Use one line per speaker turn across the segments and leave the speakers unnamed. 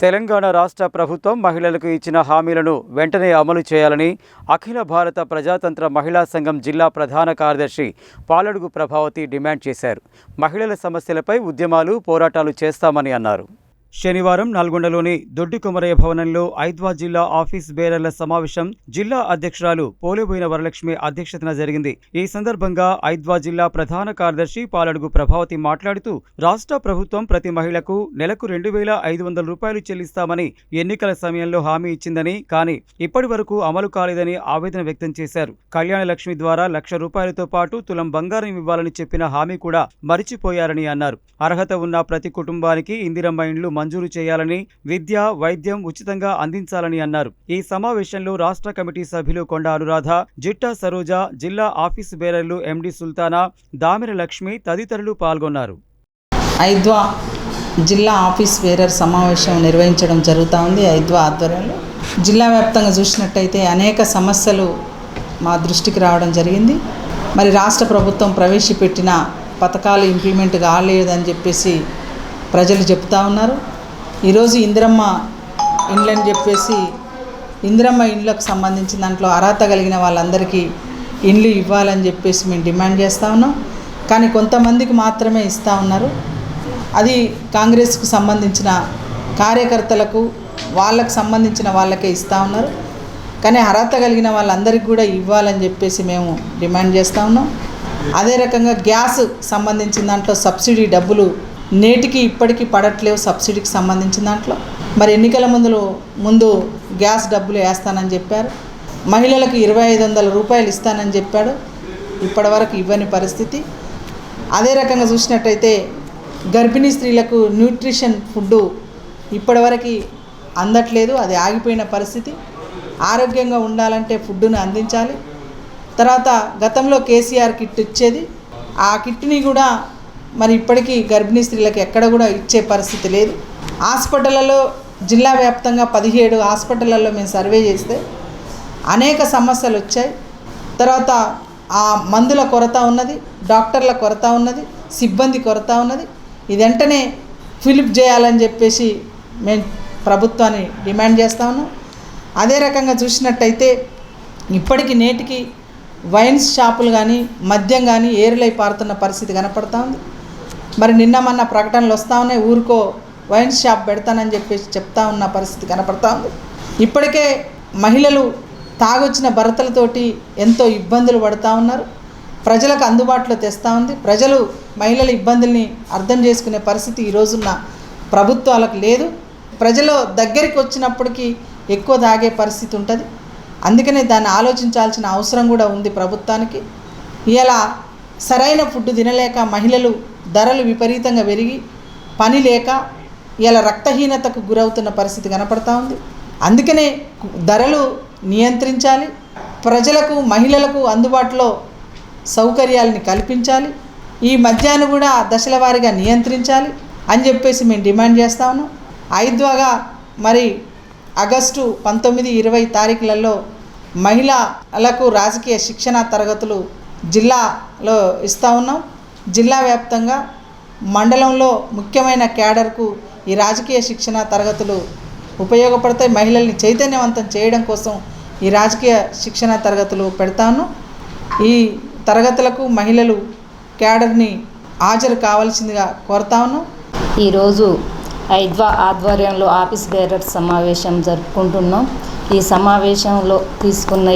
తెలంగాణ రాష్ట్ర ప్రభుత్వం మహిళలకు ఇచ్చిన హామీలను వెంటనే అమలు చేయాలని అఖిల భారత ప్రజాతంత్ర మహిళా సంఘం జిల్లా ప్రధాన కార్యదర్శి పాలడుగు ప్రభావతి డిమాండ్ చేశారు. మహిళల సమస్యలపై ఉద్యమాలు, పోరాటాలు చేస్తామని అన్నారు. శనివారం నల్గొండలోని దొడ్డి కొమరయ్య భవనంలో ఐద్వా జిల్లా ఆఫీస్ బేరర్ల సమావేశం జిల్లా అధ్యక్షురాలు పోలేబోయిన వరలక్ష్మి అధ్యక్షతన జరిగింది. ఈ సందర్భంగా ఐద్వా జిల్లా ప్రధాన కార్యదర్శి పాలడుగు ప్రభావతి మాట్లాడుతూ రాష్ట్ర ప్రభుత్వం ప్రతి మహిళకు నెలకు 2,500 రూపాయలు చెల్లిస్తామని ఎన్నికల సమయంలో హామీ ఇచ్చిందని, కానీ ఇప్పటి వరకు అమలు కాలేదని ఆవేదన వ్యక్తం చేశారు. కళ్యాణ లక్ష్మి ద్వారా 1,00,000 రూపాయలతో పాటు తులం బంగారం ఇవ్వాలని చెప్పిన హామీ కూడా మరిచిపోయారని అన్నారు. అర్హత ఉన్న ప్రతి కుటుంబానికి ఇందిరమ్మ ఇండ్లు మంజూరు చేయాలని, విద్య, వైద్యం ఉచితంగా అందించాలని అన్నారు. ఈ సమావేశంలో రాష్ట్ర కమిటీ సభ్యులు కొండ అనురాధ, జిట్టా సరోజ, జిల్లా ఆఫీస్ బేరర్లు ఎండి సుల్తానా, దామిర లక్ష్మి తదితరులు పాల్గొన్నారు.
ఐద్వా జిల్లా ఆఫీస్ బేరర్ సమావేశం నిర్వహించడం జరుగుతూ ఉంది. ఐద్వా ఆధ్వర్యంలో జిల్లా వ్యాప్తంగా చూసినట్టయితే అనేక సమస్యలు మా దృష్టికి రావడం జరిగింది. మరి రాష్ట్ర ప్రభుత్వం ప్రవేశపెట్టిన పథకాలు ఇంప్లిమెంట్ కాలేదని చెప్పేసి ప్రజలు చెప్తా ఉన్నారు. ఈరోజు ఇందిరమ్మ ఇండ్లని చెప్పేసి ఇందిరమ్మ ఇండ్లకు సంబంధించిన దాంట్లో అర్హత కలిగిన వాళ్ళందరికీ ఇండ్లు ఇవ్వాలని చెప్పేసి మేము డిమాండ్ చేస్తూ ఉన్నాం. కానీ కొంతమందికి మాత్రమే ఇస్తూ ఉన్నారు. అది కాంగ్రెస్కు సంబంధించిన కార్యకర్తలకు, వాళ్ళకు సంబంధించిన వాళ్ళకే ఇస్తూ ఉన్నారు. కానీ అర్హత కలిగిన వాళ్ళందరికీ కూడా ఇవ్వాలని చెప్పేసి మేము డిమాండ్ చేస్తూ ఉన్నాం. అదే రకంగా గ్యాస్ సంబంధించిన దాంట్లో సబ్సిడీ డబ్బులు నేటికి ఇప్పటికీ పడట్లేవు. సబ్సిడీకి సంబంధించిన దాంట్లో మరి ఎన్నికల ముందు గ్యాస్ డబ్బులు వేస్తానని చెప్పారు. మహిళలకు 2,500 రూపాయలు ఇస్తానని చెప్పాడు. ఇప్పటి వరకు ఇవ్వని పరిస్థితి. అదే రకంగా చూసినట్టయితే గర్భిణీ స్త్రీలకు న్యూట్రిషన్ ఫుడ్డు ఇప్పటివరకు అందట్లేదు. అది ఆగిపోయిన పరిస్థితి. ఆరోగ్యంగా ఉండాలంటే ఫుడ్డును అందించాలి. తర్వాత గతంలో కేసీఆర్ కిట్ ఇచ్చేది. ఆ కిట్ని కూడా మరి ఇప్పటికీ గర్భిణీ స్త్రీలకు ఎక్కడ కూడా ఇచ్చే పరిస్థితి లేదు. హాస్పిటళ్ళలో జిల్లా వ్యాప్తంగా 17 హాస్పిటళ్ళల్లో మేము సర్వే చేస్తే అనేక సమస్యలు వచ్చాయి. తర్వాత ఆ మందుల కొరత ఉన్నది, డాక్టర్ల కొరత ఉన్నది, సిబ్బంది కొరత ఉన్నది. ఇది వెంటనే ఫిలప్ చేయాలని చెప్పేసి మేము ప్రభుత్వాన్ని డిమాండ్ చేస్తా ఉన్నాం. అదే రకంగా చూసినట్టయితే ఇప్పటికి నేటికి వైన్స్ షాపులు కానీ, మద్యం కానీ ఏరులై పారుతున్న పరిస్థితి కనపడతా ఉంది. మరి నిన్న మొన్న ప్రకటనలు వస్తూ ఉన్నాయి, ఊరికో వైన్స్ షాప్ పెడతానని చెప్పేసి చెప్తా ఉన్న పరిస్థితి కనపడతా ఉంది. ఇప్పటికే మహిళలు తాగొచ్చిన భర్తలతోటి ఎంతో ఇబ్బందులు పడుతూ ఉన్నారు. ప్రజలకు అందుబాటులో తెస్తూ ఉంది. ప్రజలు మహిళల ఇబ్బందుల్ని అర్థం చేసుకునే పరిస్థితి ఈరోజున్న ప్రభుత్వాలకు లేదు. ప్రజలు దగ్గరికి వచ్చినప్పటికీ ఎక్కువ తాగే పరిస్థితి ఉంటుంది. అందుకనే దాన్ని ఆలోచించాల్సిన అవసరం కూడా ఉంది ప్రభుత్వానికి. ఇలా సరైన ఫుడ్ తినలేక మహిళలు ధరలు విపరీతంగా పెరిగి పని లేక ఇలా రక్తహీనతకు గురవుతున్న పరిస్థితి కనపడతా ఉంది. అందుకనే ధరలు నియంత్రించాలి, ప్రజలకు, మహిళలకు అందుబాటులో సౌకర్యాలని కల్పించాలి, ఈ మద్యాన్ని కూడా దశల వారీగా నియంత్రించాలి అని చెప్పేసి మేము డిమాండ్ చేస్తా ఉన్నాం. ఐద్వాగా మరి ఆగస్టు 19, 20 తారీఖులలో మహిళలకు రాజకీయ శిక్షణ తరగతులు జిల్లాలో ఇస్తూ ఉన్నాం. జిల్లా వ్యాప్తంగా మండలంలో ముఖ్యమైన క్యాడర్కు ఈ రాజకీయ శిక్షణ తరగతులు ఉపయోగపడతాయి. మహిళల్ని చైతన్యవంతం చేయడం కోసం ఈ రాజకీయ శిక్షణ తరగతులు పెడతాను. ఈ తరగతులకు మహిళలు క్యాడర్ని హాజరు కావాల్సిందిగా కోరుతాను.
ఈరోజు ఐద్వా ఆధ్వర్యంలో ఆఫీస్ బేరర్ సమావేశం జరుపుకుంటున్నాం. ఈ సమావేశంలో తీసుకున్న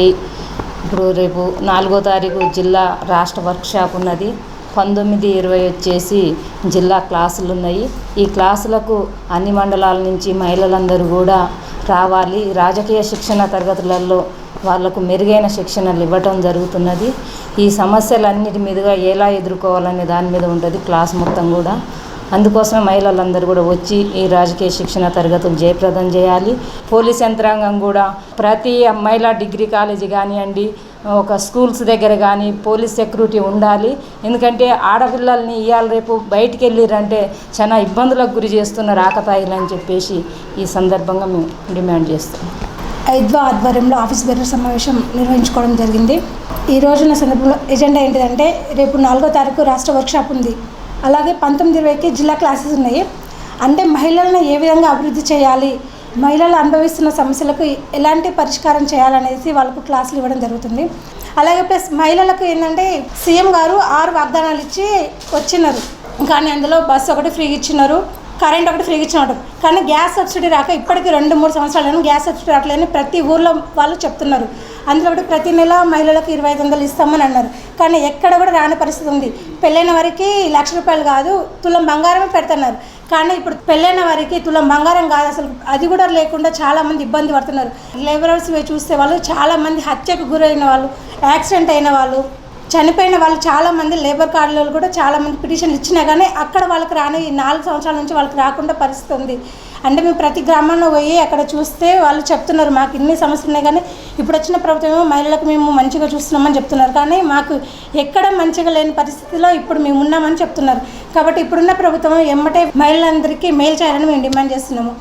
ఇప్పుడు రేపు 4వ తారీఖు జిల్లా రాష్ట్ర వర్క్షాప్ ఉన్నది. 19, 20 వచ్చేసి జిల్లా క్లాసులు ఉన్నాయి. ఈ క్లాసులకు అన్ని మండలాల నుంచి మహిళలందరూ కూడా రావాలి. రాజకీయ శిక్షణ తరగతులలో వాళ్లకు మెరుగైన శిక్షణలు ఇవ్వటం జరుగుతున్నది. ఈ సమస్యలన్నిటి మీదుగా ఎలా ఎదుర్కోవాలనే దాని మీద ఉంటుంది క్లాస్ మొత్తం కూడా. అందుకోసమే మహిళలందరూ కూడా వచ్చి ఈ రాజకీయ శిక్షణ తరగతులు జయప్రదం చేయాలి. పోలీస్ యంత్రాంగం కూడా ప్రతి మహిళా డిగ్రీ కాలేజీ కానివ్వండి, ఒక స్కూల్స్ దగ్గర కానీ పోలీస్ సెక్యూరిటీ ఉండాలి. ఎందుకంటే ఆడపిల్లల్ని ఇవాళ రేపు బయటికి వెళ్ళిరంటే చాలా ఇబ్బందులకు గురి చేస్తున్నారు ఆకతాయిలు అని చెప్పేసి ఈ సందర్భంగా మేము డిమాండ్ చేస్తాం.
ఐద్వా ఆధ్వర్యంలో ఆఫీస్ బేరర్ సమావేశం నిర్వహించుకోవడం జరిగింది. ఈ రోజున సందర్భంలో ఎజెండా ఏంటిదంటే రేపు 4వ తారీఖు రాష్ట్ర వర్క్షాప్ ఉంది. అలాగే 19, 20కి జిల్లా క్లాసెస్ ఉన్నాయి. అంటే మహిళలను ఏ విధంగా అభివృద్ధి చేయాలి, మహిళలు అనుభవిస్తున్న సమస్యలకు ఎలాంటి పరిష్కారం చేయాలనేసి వాళ్ళకు క్లాసులు ఇవ్వడం జరుగుతుంది. అలాగే ప్లస్ మహిళలకు ఏంటంటే సీఎం గారు 6 వాగ్దానాలు ఇచ్చి వచ్చినారు, కానీ అందులో బస్సు ఒకటి ఫ్రీగా ఇచ్చినారు, కరెంట్ ఒకటి ఫ్రీగా ఇచ్చినట్టు, కానీ గ్యాస్ సబ్సిడీ రాక ఇప్పటికీ 2-3 సంవత్సరాలను గ్యాస్ సబ్సిడీ రావట్లేదని ప్రతి ఊర్లో వాళ్ళు చెప్తున్నారు. అందులో ఒకటి ప్రతి నెల మహిళలకు 2500 ఇస్తామని అన్నారు, కానీ ఎక్కడ కూడా రాని పరిస్థితి ఉంది. పెళ్ళైన వారికి ₹1,00,000 కాదు, తులం బంగారమే పెడుతున్నారు. కానీ ఇప్పుడు పెళ్ళైన వారికి తులం బంగారం కాదు, అసలు అది కూడా లేకుండా చాలామంది ఇబ్బంది పడుతున్నారు. లేబరర్స్ చూస్తే వాళ్ళు చాలామంది హత్యకు గురైన వాళ్ళు, యాక్సిడెంట్ అయిన వాళ్ళు, చనిపోయిన వాళ్ళు చాలామంది లేబర్ కార్డులలో కూడా చాలామంది పిటిషన్లు ఇచ్చినా కానీ అక్కడ వాళ్ళకి రాని 4 సంవత్సరాల నుంచి వాళ్ళకి రాకుండా పరిస్థితి ఉంది. అంటే మేము ప్రతి గ్రామంలో పోయి అక్కడ చూస్తే వాళ్ళు చెప్తున్నారు మాకు ఇన్ని సమస్యలు ఉన్నాయి, కానీ ఇప్పుడు వచ్చిన ప్రభుత్వం మహిళలకు మేము మంచిగా చూస్తున్నామని చెప్తున్నారు, కానీ మాకు ఎక్కడ మంచిగా లేని పరిస్థితిలో ఇప్పుడు మేము ఉన్నామని చెప్తున్నారు. కాబట్టి ఇప్పుడున్న ప్రభుత్వం ఎమ్మటే మహిళలందరికీ మేలు చేయాలని మేము డిమాండ్ చేస్తున్నాము.